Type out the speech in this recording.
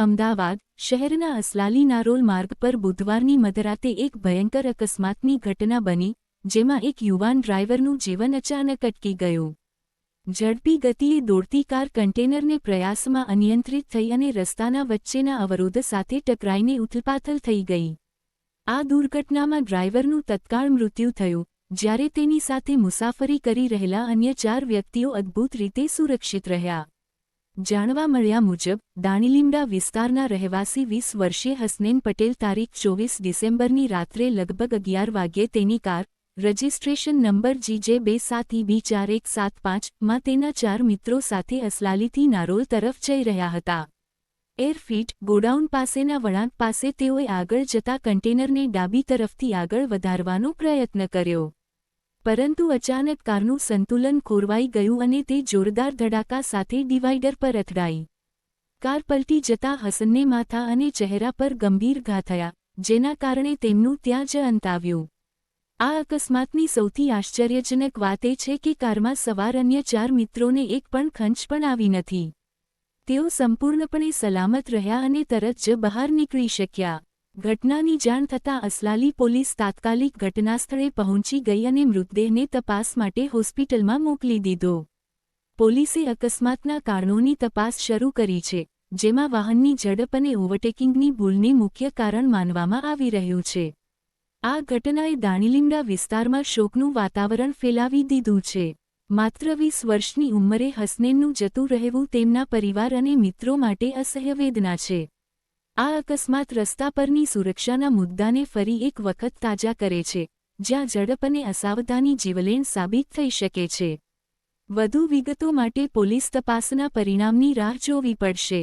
અમદાવાદ શહેરના અસલાલી નારોલ માર્ગ પર બુધવારની મધરાતે એક ભયંકર અકસ્માતની ઘટના બની, જેમાં એક યુવાન ડ્રાઈવરનું જીવન અચાનક અટકી ગયું. ઝડપી ગતિએ દોડતી કાર કન્ટેનરને પ્રયાસમાં અનિયંત્રિત થઈ અને રસ્તાના વચ્ચેના અવરોધ સાથે ટકરાઈને ઉથલપાથલ થઈ ગઈ. આ દુર્ઘટનામાં ડ્રાઈવરનું તત્કાળ મૃત્યુ થયું, જ્યારે તેની સાથે મુસાફરી કરી રહેલા અન્ય 4 વ્યક્તિઓ અદ્ભુત રીતે સુરક્ષિત રહ્યા. જાણવા મળ્યા મુજબ, દાણીલીમડા વિસ્તારના રહેવાસી 20 વર્ષીય હસનૈન પટેલ તારીખ 24 ડિસેમ્બરની રાત્રે લગભગ 11 વાગ્યે તેની car, registration number GJ2 7EB4175 માં તેના 4 મિત્રો સાથે અસલાલીથી નારોલ તરફ જઈ રહ્યા હતા. એરફીટ ગોડાઉન પાસેના વળાંક પાસે તેઓએ આગળ જતા કન્ટેનરને ડાબી તરફથી આગળ વધારવાનો પ્રયત્ન કર્યો. પરંતુ અચાનક કારનું સંતુલન ખોરવાઈ ગયું અને તે જોરદાર ધડાકા સાથે ડિવાઈડર પર અથડાઈ. કાર પલટી જતાં હસનને માથા અને ચહેરા પર ગંભીર ઘા થયા, જેના કારણે તેમનું ત્યાં જ અંત આવ્યું. આ અકસ્માતની સૌથી આશ્ચર્યજનક વાત એ છે કે કારમાં સવાર અન્ય 4 મિત્રોને એક પણ ખંચ પણ આવી નથી. તેઓ સંપૂર્ણપણે સલામત રહ્યા અને તરત જ બહાર નીકળી શક્યા. ઘટનાની જાણ થતાં અસલાલી પોલીસ તાત્કાલિક ઘટનાસ્થળે પહોંચી ગઈ અને મૃતદેહને તપાસ માટે હોસ્પિટલમાં મોકલી દીધો. પોલીસે અકસ્માતના કારણોની તપાસ શરૂ કરી છે, જેમાં વાહનની ઝડપ અને ઓવરટેકિંગની ભૂલને મુખ્ય કારણ માનવામાં આવી રહ્યું છે. આ ઘટનાએ દાણીલીમડા વિસ્તારમાં શોકનું વાતાવરણ ફેલાવી દીધું છે. માત્ર 20 વર્ષની ઉંમરે હસનૈનનું જતું રહેવું તેમના પરિવાર અને મિત્રો માટે અસહ્ય વેદના છે. આ અકસ્માત રસ્તા પરની સુરક્ષાના મુદ્દાને ફરી એક વખત તાજા કરે છે, જ્યાં ઝડપ અને અસાવધાની જીવલેણ સાબિત થઈ શકે છે. વધુ વિગતો માટે પોલીસ તપાસના પરિણામની રાહ જોવી પડશે.